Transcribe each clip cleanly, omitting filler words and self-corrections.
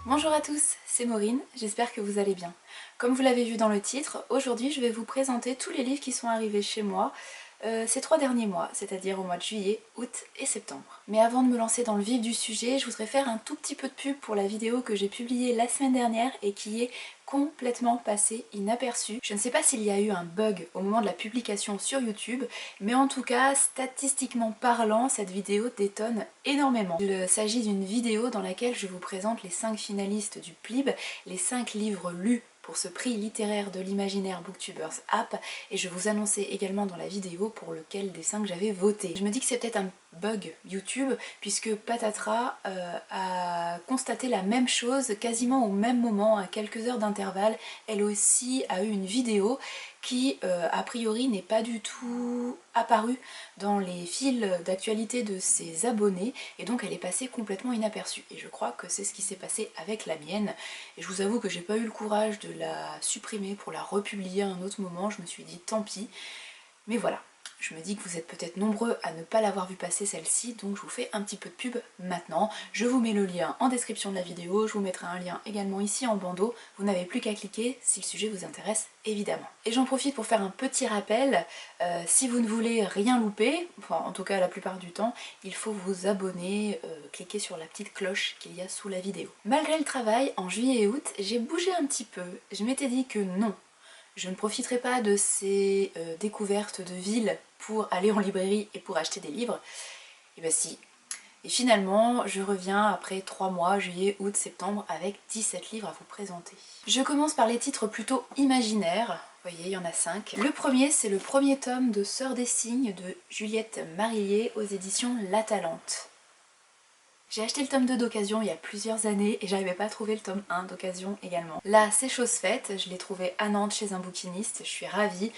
Bonjour à tous, c'est Maureen, j'espère que vous allez bien. Comme vous l'avez vu dans le titre, aujourd'hui je vais vous présenter tous les livres qui sont arrivés chez moi ces 3 derniers mois, c'est-à-dire au mois de juillet, août et septembre. Mais avant de me lancer dans le vif du sujet, je voudrais faire un tout petit peu de pub pour la vidéo que j'ai publiée la semaine dernière et qui est complètement passée inaperçue. Je ne sais pas s'il y a eu un bug au moment de la publication sur YouTube, mais en tout cas, statistiquement parlant, cette vidéo détonne énormément. Il s'agit d'une vidéo dans laquelle je vous présente les 5 finalistes du PLIB, les 5 livres lus pour ce prix littéraire de l'imaginaire Booktubers App, et je vous annonçais également dans la vidéo pour lequel des 5 j'avais voté. Je me dis que c'est peut-être un bug YouTube, puisque Patatras a constaté la même chose quasiment au même moment, à quelques heures d'intervalle. Elle aussi a eu une vidéo qui a priori n'est pas du tout apparue dans les fils d'actualité de ses abonnés, et donc elle est passée complètement inaperçue. Et je crois que c'est ce qui s'est passé avec la mienne, et je vous avoue que j'ai pas eu le courage de la supprimer pour la republier à un autre moment. Je me suis dit tant pis, mais voilà. Je me dis que vous êtes peut-être nombreux à ne pas l'avoir vu passer celle-ci, donc je vous fais un petit peu de pub maintenant. Je vous mets le lien en description de la vidéo, je vous mettrai un lien également ici en bandeau. Vous n'avez plus qu'à cliquer si le sujet vous intéresse, évidemment. Et j'en profite pour faire un petit rappel, si vous ne voulez rien louper, enfin en tout cas la plupart du temps, il faut vous abonner, cliquer sur la petite cloche qu'il y a sous la vidéo. Malgré le travail, en juillet et août, j'ai bougé un petit peu. Je m'étais dit que non, je ne profiterai pas de ces découvertes de villes pour aller en librairie et pour acheter des livres. Et bah si. Et finalement, je reviens après 3 mois, juillet, août, septembre, avec 17 livres à vous présenter. Je commence par les titres plutôt imaginaires. Vous voyez, il y en a 5. Le premier, c'est le premier tome de Sœur des Cygnes de Juliette Marillier aux éditions La Talente. J'ai acheté le tome 2 d'occasion il y a plusieurs années et j'arrivais pas à trouver le tome 1 d'occasion également. Là, c'est chose faite, je l'ai trouvé à Nantes chez un bouquiniste, je suis ravie.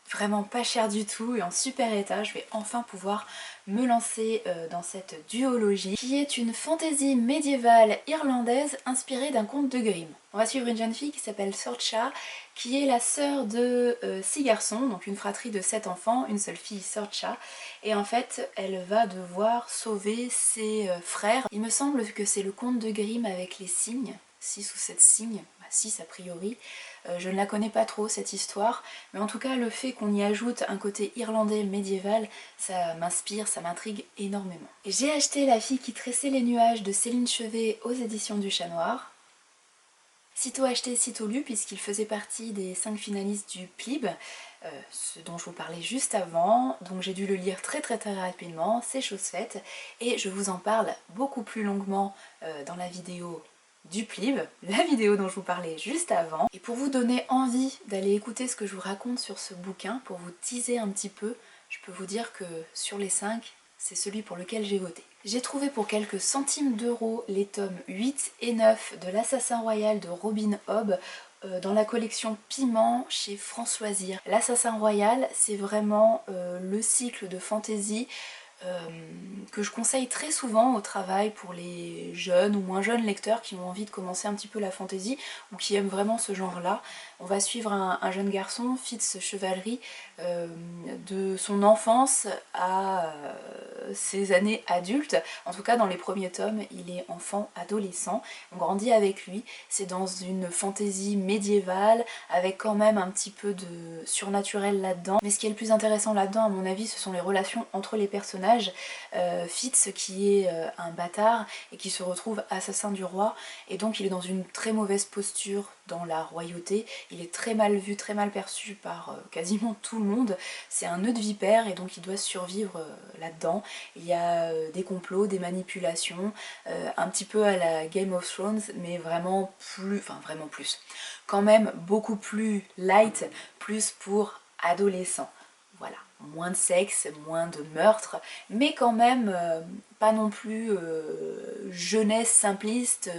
Vraiment pas cher du tout et en super état. Je vais enfin pouvoir me lancer dans cette duologie qui est une fantaisie médiévale irlandaise inspirée d'un conte de Grimm. On va suivre une jeune fille qui s'appelle Sorcha, qui est la sœur de 6 garçons, donc une fratrie de 7 enfants, une seule fille, Sorcha, et en fait elle va devoir sauver ses frères. Il me semble que c'est le conte de Grimm avec les cygnes, 6 ou 7 cygnes, 6 a priori. Je ne la connais pas trop cette histoire, mais en tout cas le fait qu'on y ajoute un côté irlandais médiéval, ça m'inspire, ça m'intrigue énormément. J'ai acheté La fille qui tressait les nuages de Céline Chevet aux éditions du Chat Noir. Sitôt acheté, sitôt lu, puisqu'il faisait partie des 5 finalistes du PLIB, ce dont je vous parlais juste avant, donc j'ai dû le lire très rapidement, c'est chose faite, et je vous en parle beaucoup plus longuement dans la vidéo du PLIB, la vidéo dont je vous parlais juste avant. Et pour vous donner envie d'aller écouter ce que je vous raconte sur ce bouquin, pour vous teaser un petit peu, je peux vous dire que sur les 5, c'est celui pour lequel j'ai voté. J'ai trouvé pour quelques centimes d'euros les tomes 8 et 9 de l'Assassin Royal de Robin Hobb dans la collection Piment chez Françoisir. L'Assassin Royal, c'est vraiment le cycle de fantasy que je conseille très souvent au travail pour les jeunes ou moins jeunes lecteurs qui ont envie de commencer un petit peu la fantasy ou qui aiment vraiment ce genre-là. On va suivre un jeune garçon, Fitz Chevalery, de son enfance à ses années adultes. En tout cas dans les premiers tomes, il est enfant, adolescent, on grandit avec lui. C'est dans une fantasy médiévale avec quand même un petit peu de surnaturel là-dedans. Mais ce qui est le plus intéressant là-dedans à mon avis, ce sont les relations entre les personnages. Fitz qui est un bâtard et qui se retrouve assassin du roi, et donc il est dans une très mauvaise posture dans la royauté, il est très mal vu, très mal perçu par quasiment tout le monde, c'est un nœud de vipère et donc il doit survivre là-dedans. Il y a des complots, des manipulations, un petit peu à la Game of Thrones, mais vraiment plus, enfin vraiment plus, quand même beaucoup plus light, plus pour adolescents. Voilà, moins de sexe, moins de meurtre, mais quand même pas non plus jeunesse simpliste,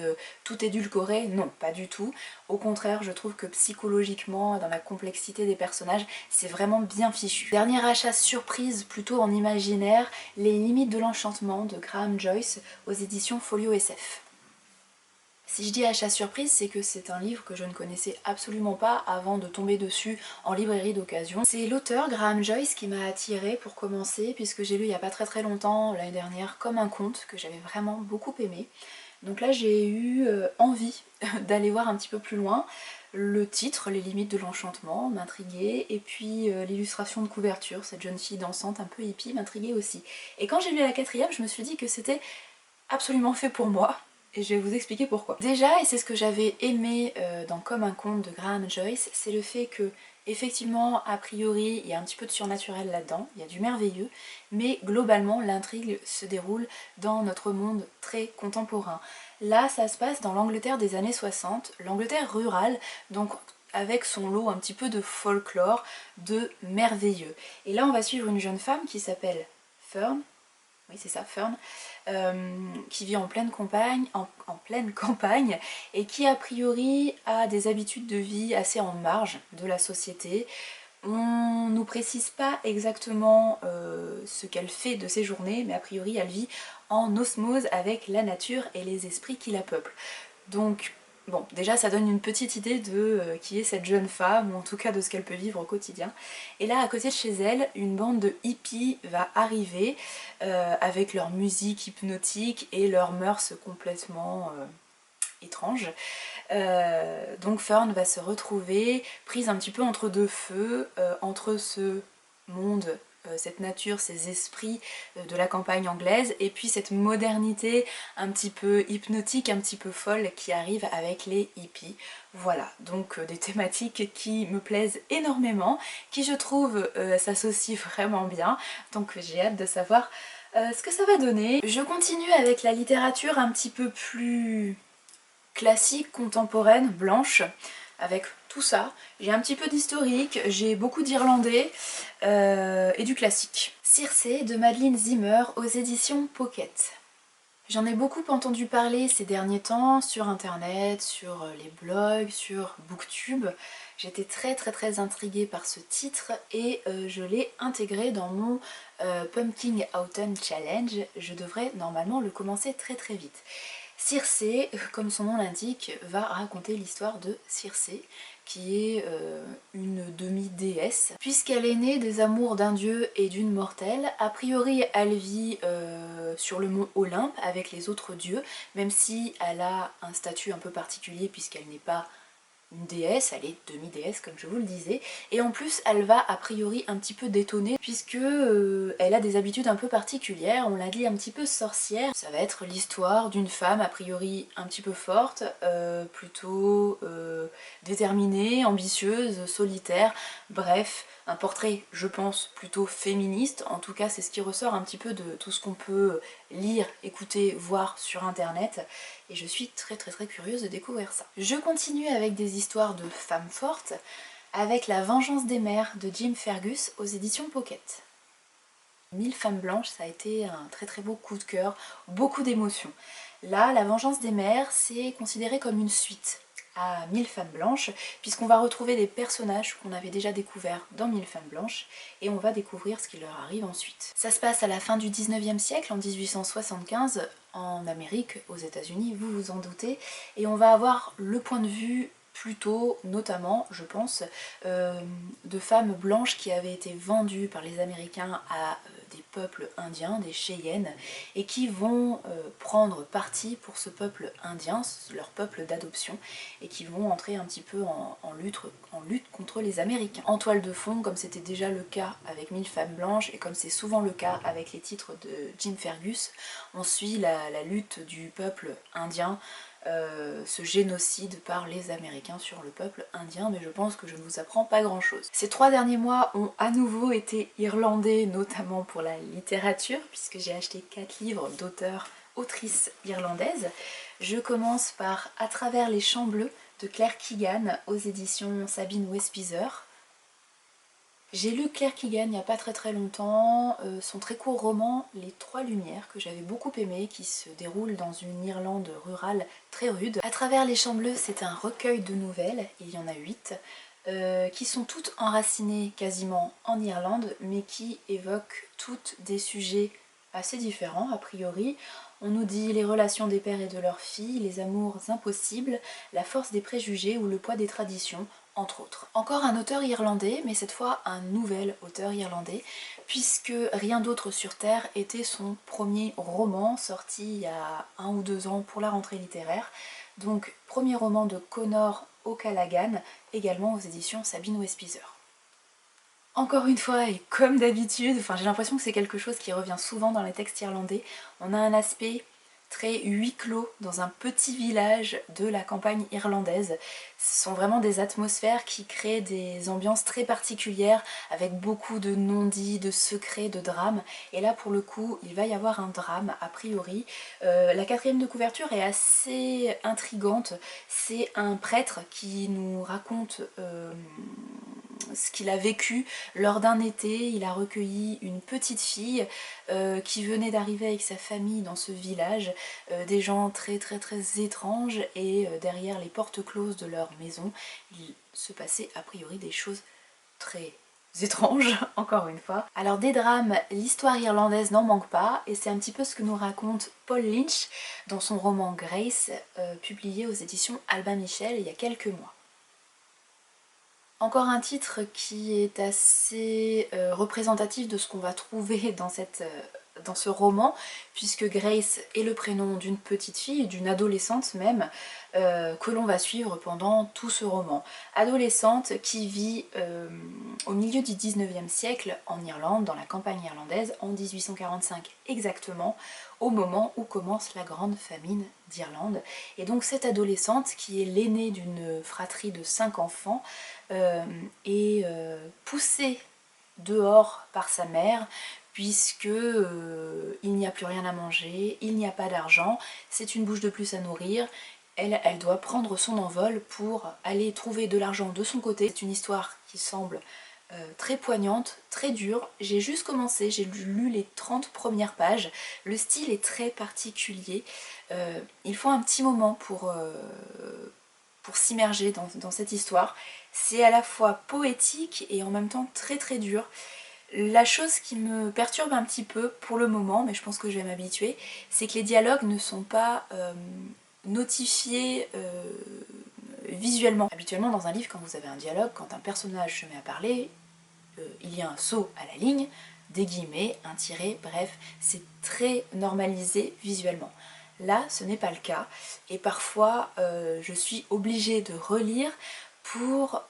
tout édulcoré, non, pas du tout. Au contraire, je trouve que psychologiquement, dans la complexité des personnages, c'est vraiment bien fichu. Dernier achat surprise, plutôt en imaginaire, Les limites de l'enchantement de Graham Joyce aux éditions Folio SF. Si je dis achat surprise, c'est que c'est un livre que je ne connaissais absolument pas avant de tomber dessus en librairie d'occasion. C'est l'auteur Graham Joyce qui m'a attirée pour commencer, puisque j'ai lu il n'y a pas très longtemps, l'année dernière, Comme un conte, que j'avais vraiment beaucoup aimé. Donc là j'ai eu envie d'aller voir un petit peu plus loin. Le titre, les limites de l'enchantement, m'intriguait, et puis l'illustration de couverture, cette jeune fille dansante un peu hippie, m'intriguait aussi. Et quand j'ai lu la quatrième, je me suis dit que c'était absolument fait pour moi, et je vais vous expliquer pourquoi. Déjà, et c'est ce que j'avais aimé dans Comme un conte de Graham Joyce, c'est le fait que, effectivement, a priori, il y a un petit peu de surnaturel là-dedans, il y a du merveilleux, mais globalement, l'intrigue se déroule dans notre monde très contemporain. Là, ça se passe dans l'Angleterre des années 60, l'Angleterre rurale, donc avec son lot un petit peu de folklore, de merveilleux. Et là, on va suivre une jeune femme qui s'appelle Fern, oui c'est ça, Fern, qui vit en pleine campagne, et qui a priori a des habitudes de vie assez en marge de la société. On nous précise pas exactement ce qu'elle fait de ses journées, mais a priori elle vit en osmose avec la nature et les esprits qui la peuplent. Donc bon, déjà ça donne une petite idée de qui est cette jeune femme, ou en tout cas de ce qu'elle peut vivre au quotidien. Et là à côté de chez elle, une bande de hippies va arriver avec leur musique hypnotique et leurs mœurs complètement étranges. Donc Fern va se retrouver prise un petit peu entre deux feux, entre ce monde, cette nature, ces esprits de la campagne anglaise, et puis cette modernité un petit peu hypnotique, un petit peu folle qui arrive avec les hippies. Voilà, donc des thématiques qui me plaisent énormément, qui je trouve s'associent vraiment bien, donc j'ai hâte de savoir ce que ça va donner. Je continue avec la littérature un petit peu plus classique, contemporaine, blanche, avec tout ça. J'ai un petit peu d'historique, j'ai beaucoup d'irlandais et du classique. Circé de Madeleine Zimmer aux éditions Pocket. J'en ai beaucoup entendu parler ces derniers temps sur internet, sur les blogs, sur Booktube. J'étais très intriguée par ce titre et je l'ai intégré dans mon Pumpkin Autumn Challenge. Je devrais normalement le commencer très vite. Circé, comme son nom l'indique, va raconter l'histoire de Circé, qui est une demi-déesse. Puisqu'elle est née des amours d'un dieu et d'une mortelle, a priori elle vit sur le mont Olympe avec les autres dieux, même si elle a un statut un peu particulier puisqu'elle n'est pas une déesse, elle est demi-déesse comme je vous le disais, et en plus elle va a priori un petit peu détonner puisque elle a des habitudes un peu particulières, on l'a dit un petit peu sorcière. Ça va être l'histoire d'une femme a priori un petit peu forte, plutôt déterminée, ambitieuse, solitaire, bref, un portrait je pense plutôt féministe, en tout cas c'est ce qui ressort un petit peu de tout ce qu'on peut lire, écouter, voir sur internet, et je suis très curieuse de découvrir ça. Je continue avec des histoires de femmes fortes, avec La Vengeance des mères de Jim Fergus aux éditions Pocket. 1000 femmes blanches, ça a été un très beau coup de cœur, beaucoup d'émotions. Là, La Vengeance des mères, c'est considéré comme une suite à 1000 femmes blanches, puisqu'on va retrouver des personnages qu'on avait déjà découverts dans 1000 femmes blanches, et on va découvrir ce qui leur arrive ensuite. Ça se passe à la fin du 19e siècle, en 1875, en Amérique, aux États-Unis, vous vous en doutez, et on va avoir le point de vue plutôt, notamment, je pense, de femmes blanches qui avaient été vendues par les Américains à des peuples indiens, des Cheyennes, et qui vont prendre parti pour ce peuple indien, leur peuple d'adoption, et qui vont entrer un petit peu en lutte contre les Américains. En toile de fond, comme c'était déjà le cas avec 1000 femmes blanches, et comme c'est souvent le cas avec les titres de Jim Fergus, on suit la lutte du peuple indien, ce génocide par les Américains sur le peuple indien, mais je pense que je ne vous apprends pas grand chose. Ces 3 derniers mois ont à nouveau été irlandais, notamment pour la littérature, puisque j'ai acheté 4 livres d'auteurs, autrices irlandaises. Je commence par À travers les champs bleus de Claire Keegan aux éditions Sabine Westpizer. J'ai lu Claire Keegan il n'y a pas très longtemps, son très court roman Les Trois Lumières, que j'avais beaucoup aimé, qui se déroule dans une Irlande rurale très rude. À travers les champs bleus, c'est un recueil de nouvelles, il y en a 8, qui sont toutes enracinées quasiment en Irlande, mais qui évoquent toutes des sujets assez différents a priori. On nous dit les relations des pères et de leurs filles, les amours impossibles, la force des préjugés ou le poids des traditions, entre autres. Encore un auteur irlandais, mais cette fois un nouvel auteur irlandais, puisque Rien d'autre sur Terre était son premier roman sorti il y a 1 ou 2 ans pour la rentrée littéraire. Donc premier roman de Conor O'Callaghan, également aux éditions Sabine Westpizer. Encore une fois, et comme d'habitude, j'ai l'impression que c'est quelque chose qui revient souvent dans les textes irlandais, on a un aspect très huis clos dans un petit village de la campagne irlandaise. Ce sont vraiment des atmosphères qui créent des ambiances très particulières avec beaucoup de non-dits, de secrets, de drames. Et là pour le coup il va y avoir un drame a priori. La 4e de couverture est assez intrigante. C'est un prêtre qui nous raconte ce qu'il a vécu lors d'un été. Il a recueilli une petite fille qui venait d'arriver avec sa famille dans ce village, des gens très étranges, et derrière les portes closes de leur maison, il se passait a priori des choses très étranges, encore une fois. Alors des drames, l'histoire irlandaise n'en manque pas, et c'est un petit peu ce que nous raconte Paul Lynch dans son roman Grace, publié aux éditions Albin Michel il y a quelques mois. Encore un titre qui est assez représentatif de ce qu'on va trouver dans ce roman, puisque Grace est le prénom d'une petite fille, d'une adolescente même, que l'on va suivre pendant tout ce roman. Adolescente qui vit au milieu du 19e siècle en Irlande, dans la campagne irlandaise, en 1845 exactement, au moment où commence la grande famine d'Irlande. Et donc cette adolescente, qui est l'aînée d'une fratrie de 5 enfants, est poussée dehors par sa mère, puisque il n'y a plus rien à manger, il n'y a pas d'argent, c'est une bouche de plus à nourrir. Elle doit prendre son envol pour aller trouver de l'argent de son côté. C'est une histoire qui semble très poignante, très dure. J'ai juste commencé, j'ai lu les 30 premières pages. Le style est très particulier. Il faut un petit moment pour s'immerger dans cette histoire. C'est à la fois poétique et en même temps très dur. La chose qui me perturbe un petit peu pour le moment, mais je pense que je vais m'habituer, c'est que les dialogues ne sont pas notifiés visuellement. Habituellement dans un livre, quand vous avez un dialogue, quand un personnage se met à parler, il y a un saut à la ligne, des guillemets, un tiret, bref, c'est très normalisé visuellement. Là, ce n'est pas le cas, et parfois je suis obligée de relire pour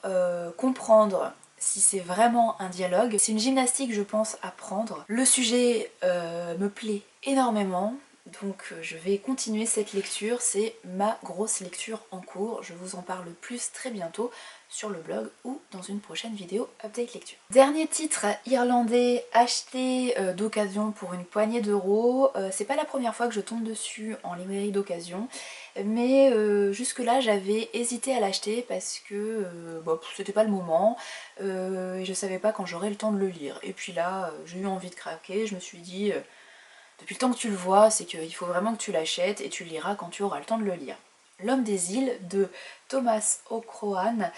comprendre si c'est vraiment un dialogue. C'est une gymnastique, je pense, à prendre. Le sujet me plaît énormément, donc je vais continuer cette lecture. C'est ma grosse lecture en cours. Je vous en parle plus très bientôt sur le blog ou dans une prochaine vidéo update lecture. Dernier titre irlandais acheté d'occasion pour une poignée d'euros. C'est pas la première fois que je tombe dessus en librairie d'occasion, mais jusque là j'avais hésité à l'acheter parce que c'était pas le moment, et je savais pas quand j'aurais le temps de le lire. Et puis là j'ai eu envie de craquer, je me suis dit depuis le temps que tu le vois, c'est qu'il faut vraiment que tu l'achètes et tu le liras quand tu auras le temps de le lire. L'homme des îles de Thomas O'Crohan,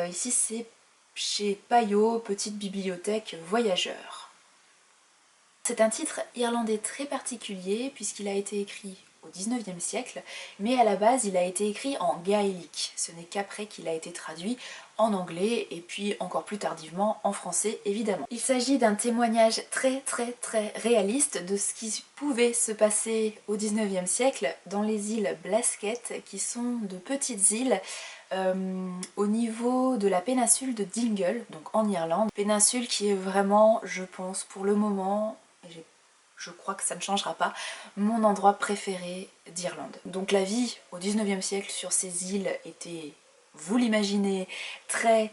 ici c'est chez Payot, petite bibliothèque voyageur. C'est un titre irlandais très particulier puisqu'il a été écrit au 19e siècle, mais à la base il a été écrit en gaélique. Ce n'est qu'après qu'il a été traduit en anglais et puis encore plus tardivement en français évidemment. Il s'agit d'un témoignage très réaliste de ce qui pouvait se passer au 19e siècle dans les îles Blasket, qui sont de petites îles au niveau de la péninsule de Dingle, donc en Irlande. Péninsule qui est vraiment, je pense, pour le moment, et je crois que ça ne changera pas, mon endroit préféré d'Irlande. Donc la vie au 19e siècle sur ces îles était, vous l'imaginez, très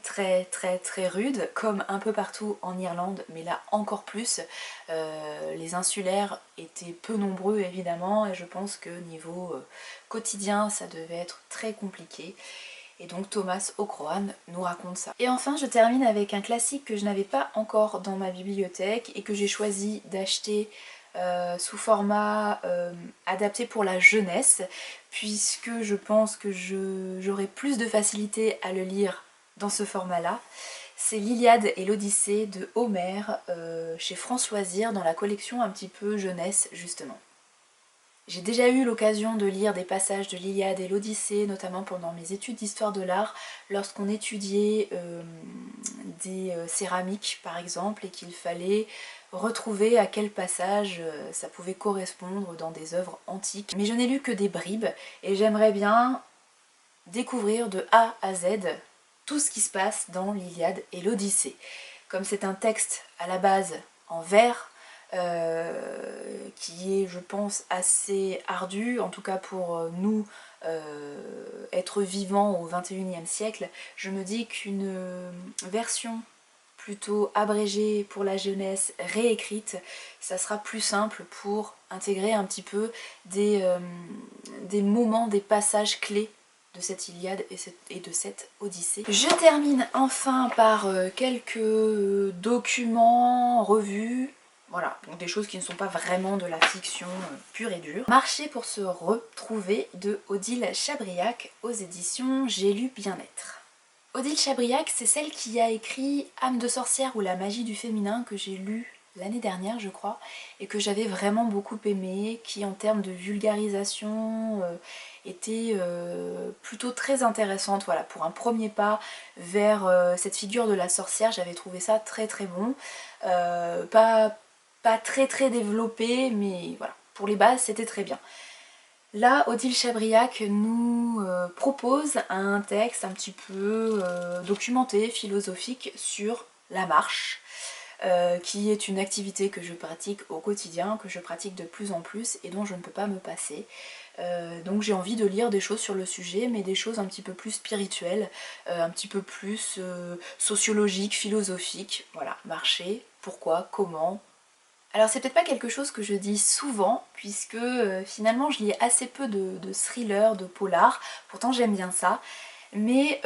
rude, comme un peu partout en Irlande, mais là encore plus. Les insulaires étaient peu nombreux évidemment, et je pense que niveau quotidien ça devait être très compliqué. Et donc Thomas O'Crohan nous raconte ça. Et enfin je termine avec un classique que je n'avais pas encore dans ma bibliothèque et que j'ai choisi d'acheter sous format adapté pour la jeunesse, puisque je pense que j'aurai plus de facilité à le lire dans ce format-là. C'est l'Iliade et l'Odyssée de Homère chez France Loisirs dans la collection un petit peu jeunesse justement. J'ai déjà eu l'occasion de lire des passages de l'Iliade et l'Odyssée, notamment pendant mes études d'histoire de l'art, lorsqu'on étudiait des céramiques par exemple, et qu'il fallait retrouver à quel passage ça pouvait correspondre dans des œuvres antiques. Mais je n'ai lu que des bribes, et j'aimerais bien découvrir de A à Z tout ce qui se passe dans l'Iliade et l'Odyssée. Comme c'est un texte à la base en vers, qui est, je pense, assez ardu, en tout cas pour nous, être vivants au XXIe siècle, je me dis qu'une version plutôt abrégée pour la jeunesse, réécrite, ça sera plus simple pour intégrer un petit peu des moments, des passages clés de cette Iliade et de cette Odyssée. Je termine enfin par quelques documents, revues, voilà, donc des choses qui ne sont pas vraiment de la fiction pure et dure. Marcher pour se retrouver de Odile Chabriac aux éditions J'ai lu Bien-être. Odile Chabriac, c'est celle qui a écrit Âme de sorcière ou la magie du féminin, que j'ai lu l'année dernière je crois, et que j'avais vraiment beaucoup aimé, qui en termes de vulgarisation était plutôt très intéressante. Voilà, pour un premier pas vers cette figure de la sorcière, j'avais trouvé ça très très bon. Pas très développé, mais voilà, pour les bases c'était très bien. Là, Odile Chabriac nous propose un texte un petit peu documenté, philosophique sur la marche, qui est une activité que je pratique au quotidien, que je pratique de plus en plus et dont je ne peux pas me passer. Donc j'ai envie de lire des choses sur le sujet, mais des choses un petit peu plus spirituelles, un petit peu plus sociologiques, philosophiques. Voilà, marcher, pourquoi, comment. Alors c'est peut-être pas quelque chose que je dis souvent, puisque finalement je lis assez peu de thrillers, de polars, pourtant j'aime bien ça, mais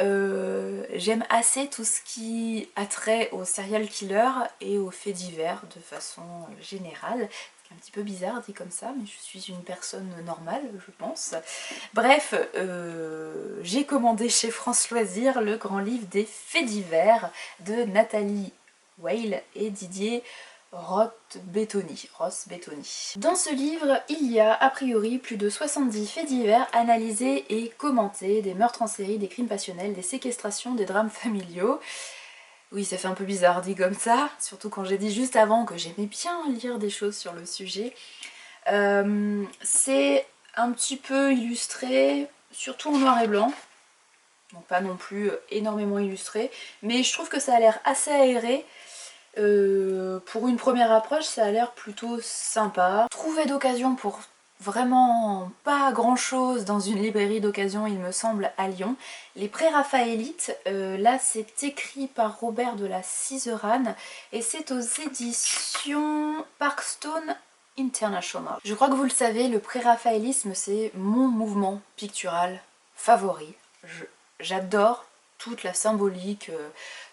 j'aime assez tout ce qui a trait au serial killer et aux faits divers de façon générale. C'est un petit peu bizarre dit comme ça, mais je suis une personne normale, je pense. Bref, j'ai commandé chez France Loisirs le grand livre des faits divers de Nathalie Weil et Didier Ross-Bettoni. Dans ce livre, il y a a priori plus de 70 faits divers analysés et commentés, des meurtres en série, des crimes passionnels, des séquestrations, des drames familiaux. Oui, ça fait un peu bizarre dit comme ça, surtout quand j'ai dit juste avant que j'aimais bien lire des choses sur le sujet. C'est un petit peu illustré, surtout en noir et blanc, donc pas non plus énormément illustré, mais je trouve que ça a l'air assez aéré. Pour une première approche, ça a l'air plutôt sympa. Trouvé d'occasion pour vraiment pas grand chose dans une librairie d'occasion, il me semble, à Lyon. Les Préraphaélites, là c'est écrit par Robert de la Ciserane et c'est aux éditions Parkstone International. Je crois que vous le savez, le préraphaélisme c'est mon mouvement pictural favori. J'adore toute la symbolique,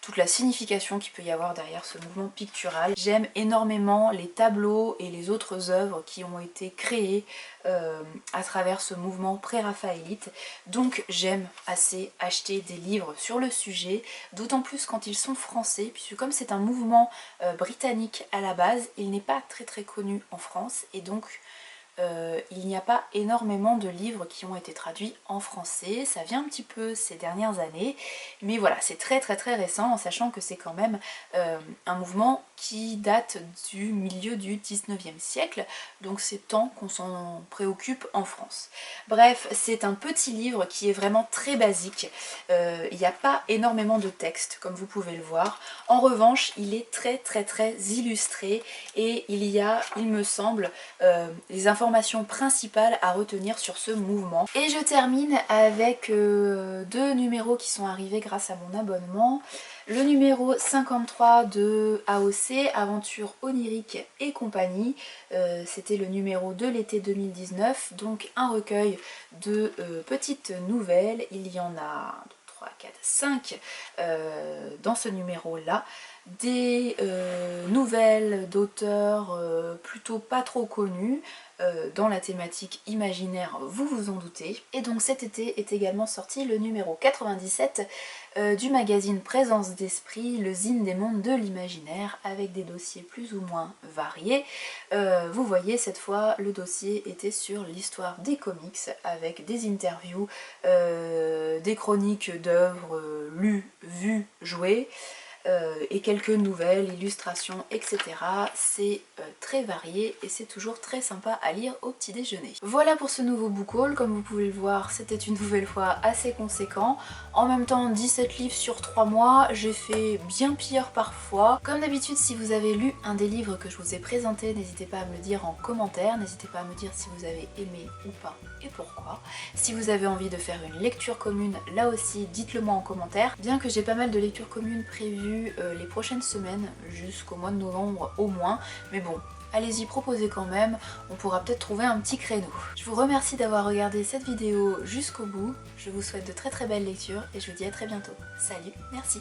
toute la signification qu'il peut y avoir derrière ce mouvement pictural. J'aime énormément les tableaux et les autres œuvres qui ont été créées à travers ce mouvement pré-raphaélite. Donc j'aime assez acheter des livres sur le sujet, d'autant plus quand ils sont français, puisque comme c'est un mouvement britannique à la base, il n'est pas très connu en France, et donc il n'y a pas énormément de livres qui ont été traduits en français, ça vient un petit peu ces dernières années, mais voilà, c'est très récent, en sachant que c'est quand même un mouvement qui date du milieu du 19e siècle, donc c'est temps qu'on s'en préoccupe en France. Bref, c'est un petit livre qui est vraiment très basique, il n'y a pas énormément de texte, comme vous pouvez le voir. En revanche, il est très illustré, et il y a, il me semble, les informations principales à retenir sur ce mouvement. Et je termine avec deux numéros qui sont arrivés grâce à mon abonnement. Le numéro 53 de AOC, Aventure onirique et compagnie, c'était le numéro de l'été 2019, donc un recueil de petites nouvelles. Il y en a 3, 4, 5 dans ce numéro là. des nouvelles d'auteurs plutôt pas trop connus dans la thématique imaginaire, vous vous en doutez. Et donc cet été est également sorti le numéro 97 du magazine Présence d'Esprit, le zine des mondes de l'imaginaire, avec des dossiers plus ou moins variés. Vous voyez, cette fois le dossier était sur l'histoire des comics, avec des interviews, des chroniques d'œuvres lues, vues, jouées, et quelques nouvelles, illustrations, etc. C'est très varié et c'est toujours très sympa à lire au petit déjeuner. Voilà pour ce nouveau book haul. Comme vous pouvez le voir, c'était une nouvelle fois assez conséquent. En même temps, 17 livres sur 3 mois, j'ai fait bien pire parfois. Comme d'habitude, si vous avez lu un des livres que je vous ai présenté, n'hésitez pas à me le dire en commentaire, n'hésitez pas à me dire si vous avez aimé ou pas et pourquoi. Si vous avez envie de faire une lecture commune, là aussi, dites-le moi en commentaire. Bien que j'ai pas mal de lectures communes prévues les prochaines semaines, jusqu'au mois de novembre au moins, mais bon, allez-y, proposez quand même, on pourra peut-être trouver un petit créneau. Je vous remercie d'avoir regardé cette vidéo jusqu'au bout, je vous souhaite de très belles lectures et je vous dis à très bientôt. Salut, merci.